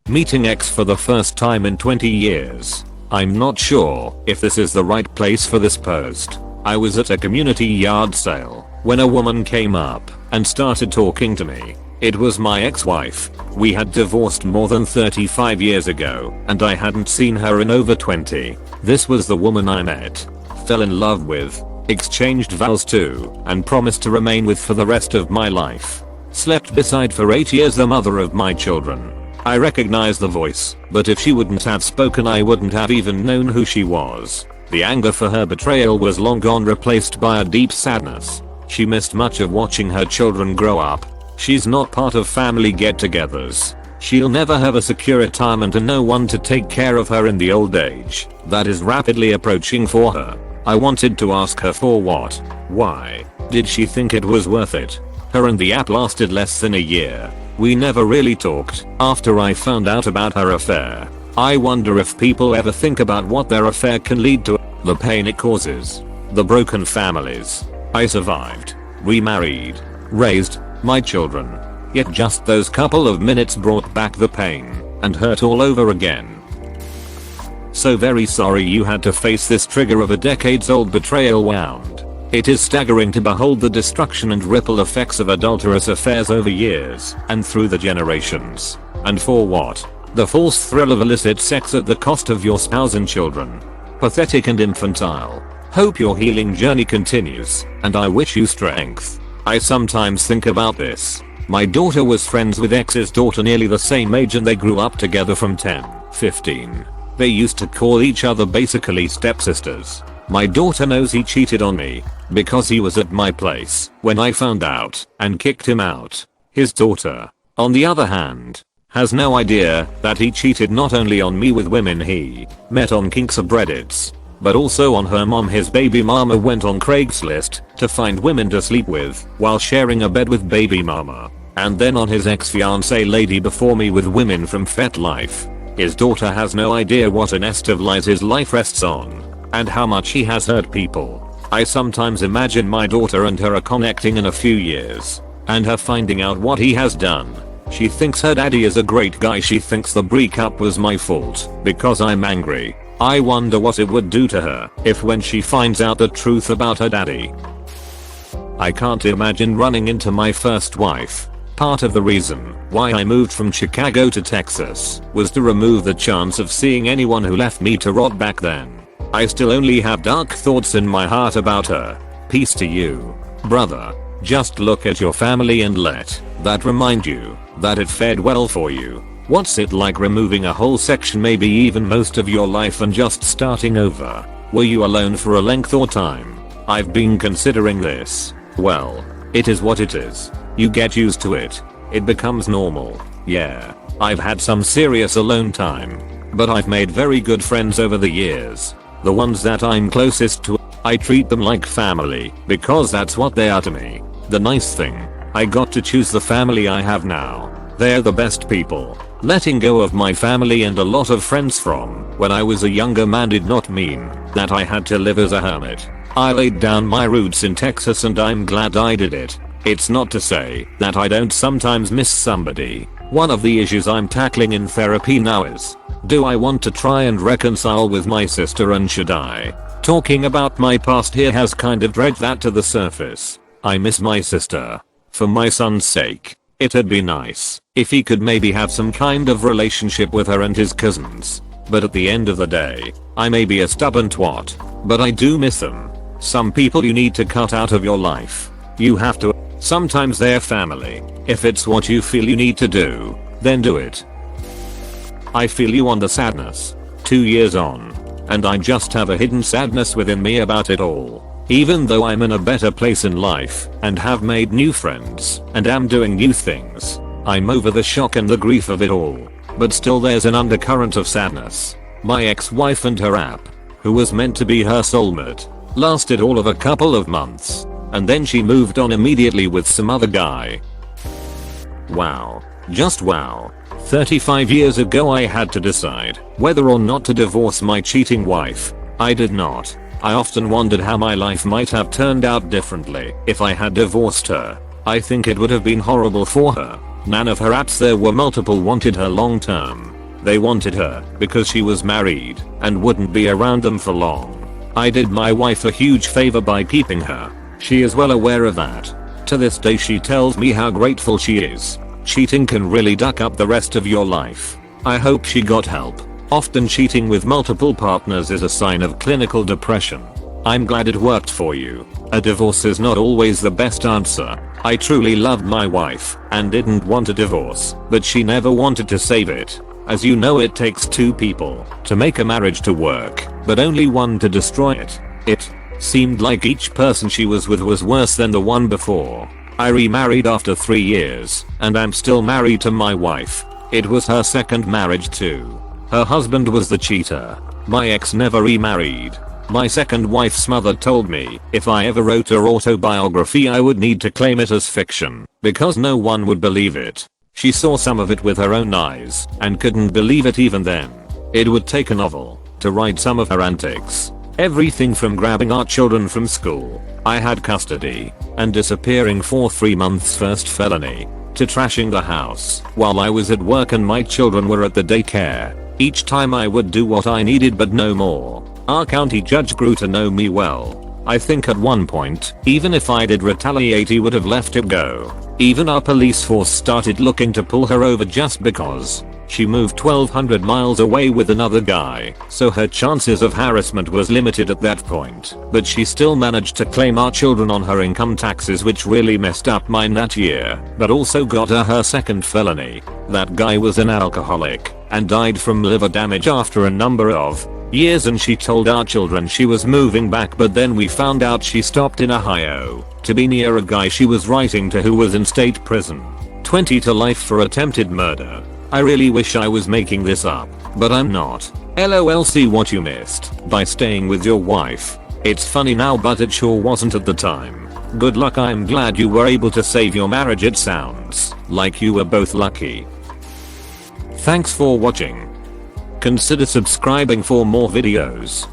Meeting ex for the first time in 20 years. I'm not sure if this is the right place for this post. I was at a community yard sale when a woman came up and started talking to me. It was my ex-wife. We had divorced more than 35 years ago and I hadn't seen her in over 20. This was the woman I met, fell in love with, exchanged vows to, and promised to remain with for the rest of my life. Slept beside for 8 years, the mother of my children. I recognized the voice, but if she wouldn't have spoken I wouldn't have even known who she was. The anger for her betrayal was long gone, replaced by a deep sadness. She missed much of watching her children grow up. She's not part of family get-togethers. She'll never have a secure retirement and no one to take care of her in the old age that is rapidly approaching for her. I wanted to ask her for what? Why? Did she think it was worth it? Her and the app lasted less than a year. We never really talked after I found out about her affair. I wonder if people ever think about what their affair can lead to, the pain it causes, the broken families. I survived, remarried, raised my children. Yet just those couple of minutes brought back the pain and hurt all over again. So very sorry you had to face this trigger of a decades-old betrayal wound. It is staggering to behold the destruction and ripple effects of adulterous affairs over years and through the generations. And for what? The false thrill of illicit sex at the cost of your spouse and children. Pathetic and infantile. Hope your healing journey continues, and I wish you strength. I sometimes think about this. My daughter was friends with ex's daughter nearly the same age and they grew up together from 10, 15. They used to call each other basically stepsisters. My daughter knows he cheated on me because he was at my place when I found out and kicked him out. His daughter, on the other hand, has no idea that he cheated not only on me with women he met on kink subreddits, but also on her mom. His baby mama went on Craigslist to find women to sleep with while sharing a bed with baby mama, and then on his ex-fiancée lady before me with women from FetLife. His daughter has no idea what a nest of lies his life rests on and how much he has hurt people. I sometimes imagine my daughter and her are connecting in a few years and her finding out what he has done. She thinks her daddy is a great guy. She thinks the breakup was my fault because I'm angry. I wonder what it would do to her if when she finds out the truth about her daddy. I can't imagine running into my first wife. Part of the reason why I moved from Chicago to Texas was to remove the chance of seeing anyone who left me to rot back then. I still only have dark thoughts in my heart about her. Peace to you, brother. Just look at your family and let that remind you that it fared well for you. What's it like removing a whole section, maybe even most of your life, and just starting over? Were you alone for a length or time? I've been considering this. Well, it is what it is. You get used to it. It becomes normal. Yeah, I've had some serious alone time, but I've made very good friends over the years. The ones that I'm closest to, I treat them like family because that's what they are to me. The nice thing, I got to choose the family I have now. They're the best people. Letting go of my family and a lot of friends from when I was a younger man did not mean that I had to live as a hermit. I laid down my roots in Texas and I'm glad I did it. It's not to say that I don't sometimes miss somebody. One of the issues I'm tackling in therapy now is, do I want to try and reconcile with my sister, and should I? Talking about my past here has kind of dragged that to the surface. I miss my sister. For my son's sake, it'd be nice if he could maybe have some kind of relationship with her and his cousins. But at the end of the day, I may be a stubborn twat, but I do miss them. Some people you need to cut out of your life. You have to. Sometimes they're family. If it's what you feel you need to do, then do it. I feel you on the sadness. 2 years on, and I just have a hidden sadness within me about it all. Even though I'm in a better place in life and have made new friends and am doing new things, I'm over the shock and the grief of it all. But still there's an undercurrent of sadness. My ex-wife and her app, who was meant to be her soulmate, lasted all of a couple of months, and then she moved on immediately with some other guy. Wow. Just wow. 35 years ago I had to decide whether or not to divorce my cheating wife. I did not. I often wondered how my life might have turned out differently if I had divorced her. I think it would have been horrible for her. None of her apps there were multiple wanted her long term. They wanted her because she was married and wouldn't be around them for long. I did my wife a huge favor by keeping her. She is well aware of that. To this day she tells me how grateful she is. Cheating can really duck up the rest of your life. I hope she got help. Often cheating with multiple partners is a sign of clinical depression. I'm glad it worked for you. A divorce is not always the best answer. I truly loved my wife and didn't want a divorce, but she never wanted to save it. As you know, it takes two people to make a marriage to work, but only one to destroy it. It seemed like each person she was with was worse than the one before. I remarried after 3 years, and I'm still married to my wife. It was her second marriage too. Her husband was the cheater. My ex never remarried. My second wife's mother told me if I ever wrote her autobiography I would need to claim it as fiction, because no one would believe it. She saw some of it with her own eyes and couldn't believe it even then. It would take a novel to write some of her antics. Everything from grabbing our children from school, I had custody, and disappearing for 3 months first felony, to trashing the house while I was at work and my children were at the daycare. Each time I would do what I needed but no more. Our county judge grew to know me well. I think at one point, even if I did retaliate he would have let it go. Even our police force started looking to pull her over just because she moved 1,200 miles away with another guy, so her chances of harassment was limited at that point. But she still managed to claim our children on her income taxes, which really messed up mine that year, but also got her second felony. That guy was an alcoholic and died from liver damage after a number of years, and she told our children she was moving back, but then we found out she stopped in Ohio to be near a guy she was writing to who was in state prison. 20 to life for attempted murder. I really wish I was making this up, but I'm not. LOL, see what you missed by staying with your wife. It's funny now, but it sure wasn't at the time. Good luck. I'm glad you were able to save your marriage. It sounds like you were both lucky. Thanks for watching. Consider subscribing for more videos.